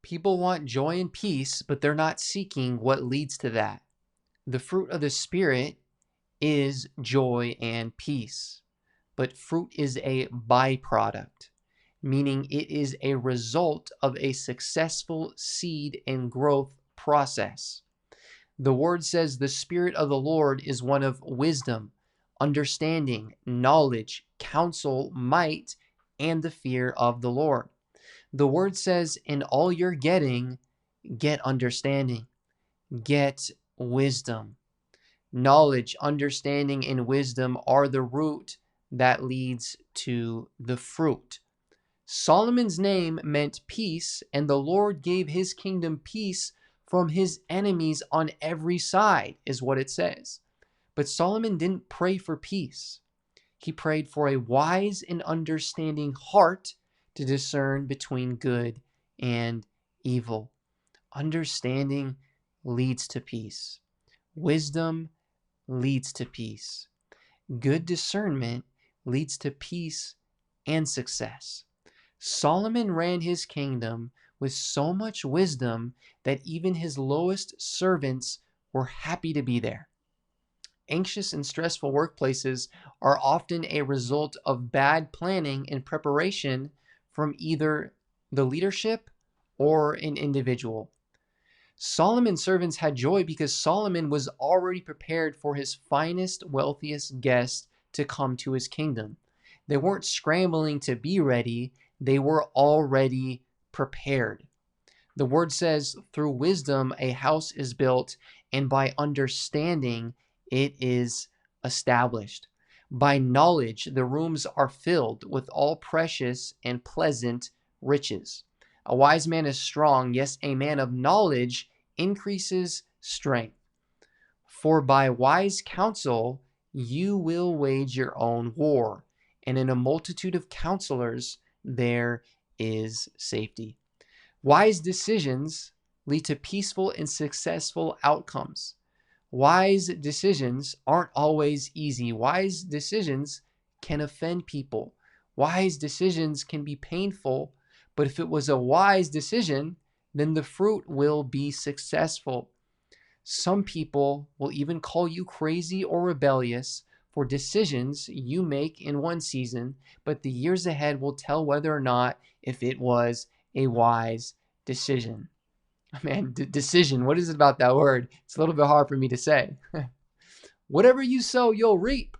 People want joy and peace, but they're not seeking what leads to that. The fruit of the Spirit is joy and peace, but fruit is a byproduct, meaning it is a result of a successful seed and growth process. The word says the Spirit of the Lord is one of wisdom, understanding, knowledge, counsel, might, and the fear of the Lord. The word says, in all you're getting, get understanding, get wisdom. Knowledge, understanding, and wisdom are the root that leads to the fruit. Solomon's name meant peace, and the Lord gave his kingdom peace from his enemies on every side, is what it says. But Solomon didn't pray for peace. He prayed for a wise and understanding heart to discern between good and evil. Understanding leads to peace. Wisdom leads to peace. Good discernment leads to peace and success. Solomon ran his kingdom with so much wisdom that even his lowest servants were happy to be there. Anxious and stressful workplaces are often a result of bad planning and preparation from either the leadership or an individual. Solomon's servants had joy because Solomon was already prepared for his finest, wealthiest guests to come to his kingdom. They weren't scrambling to be ready, they were already prepared. The word says, through wisdom a house is built, and by understanding it is established. By knowledge the rooms are filled with all precious and pleasant riches. A wise man is strong, yes, a man of knowledge increases strength. For by wise counsel you will wage your own war, and in a multitude of counselors there is safety. Wise decisions lead to peaceful and successful outcomes. Wise decisions aren't always easy. Wise decisions can offend people. Wise decisions can be painful, but if it was a wise decision, then the fruit will be successful. Some people will even call you crazy or rebellious for decisions you make in one season, but the years ahead will tell whether or not if it was a wise decision. Man, decision, what is it about that word? It's a little bit hard for me to say. Whatever you sow, you'll reap.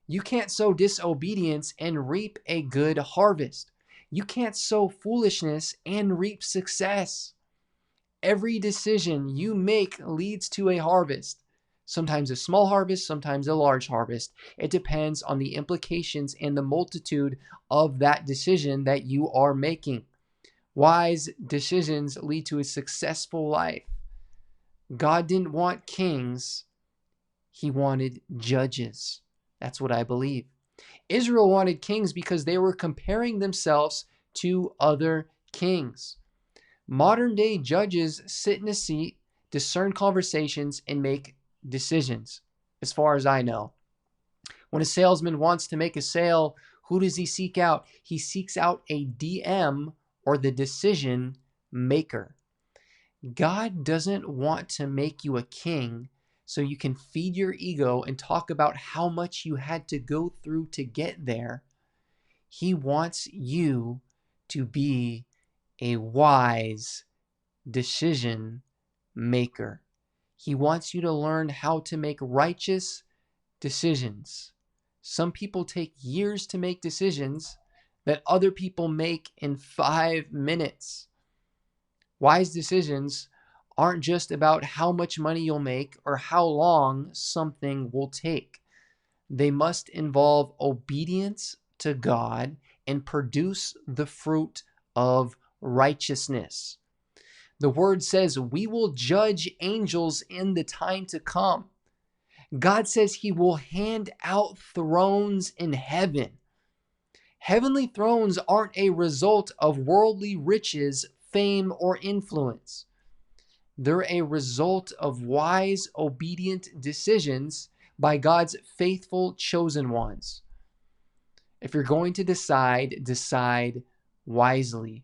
You can't sow disobedience and reap a good harvest. You can't sow foolishness and reap success. Every decision you make leads to a harvest. Sometimes a small harvest, sometimes a large harvest. It depends on the implications and the multitude of that decision that you are making. Wise decisions lead to a successful life. God didn't want kings, he wanted judges. That's what I believe. Israel wanted kings because they were comparing themselves to other kings. Modern day judges sit in a seat, discern conversations, and make decisions, as far as I know. When a salesman wants to make a sale, who does he seek out? He seeks out a DM, or the decision maker. God doesn't want to make you a king so you can feed your ego and talk about how much you had to go through to get there. He wants you to be a wise decision maker. He wants you to learn how to make righteous decisions. Some people take years to make decisions that other people make in 5 minutes. Wise decisions aren't just about how much money you'll make or how long something will take. They must involve obedience to God and produce the fruit of righteousness. The word says we will judge angels in the time to come. God says he will hand out thrones in heaven. Heavenly thrones aren't a result of worldly riches, fame, or influence. They're a result of wise, obedient decisions by God's faithful chosen ones. If you're going to decide, decide wisely.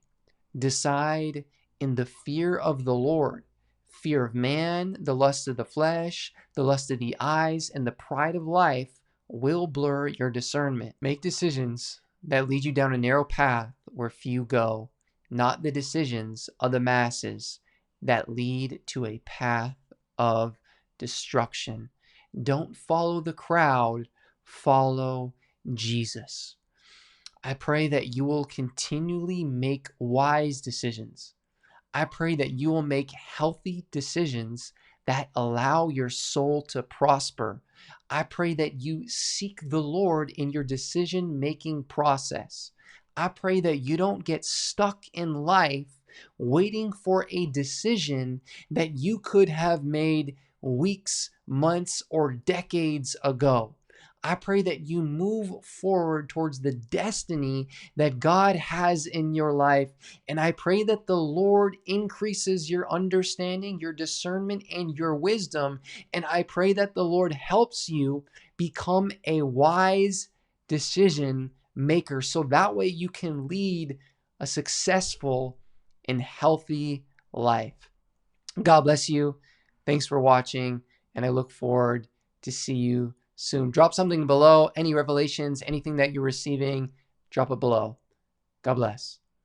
Decide in the fear of the Lord. Fear of man, the lust of the flesh, the lust of the eyes, and the pride of life will blur your discernment. Make decisions that lead you down a narrow path where few go, not the decisions of the masses that lead to a path of destruction. Don't follow the crowd, follow Jesus. I pray that you will continually make wise decisions. I pray that you will make healthy decisions that allow your soul to prosper. I pray that you seek the Lord in your decision-making process. I pray that you don't get stuck in life waiting for a decision that you could have made weeks, months, or decades ago. I pray that you move forward towards the destiny that God has in your life. And I pray that the Lord increases your understanding, your discernment, and your wisdom. And I pray that the Lord helps you become a wise decision maker so that way you can lead a successful and healthy life. God bless you. Thanks for watching, and I look forward to see you soon. Drop something below, any revelations, anything that you're receiving, drop it below. God bless.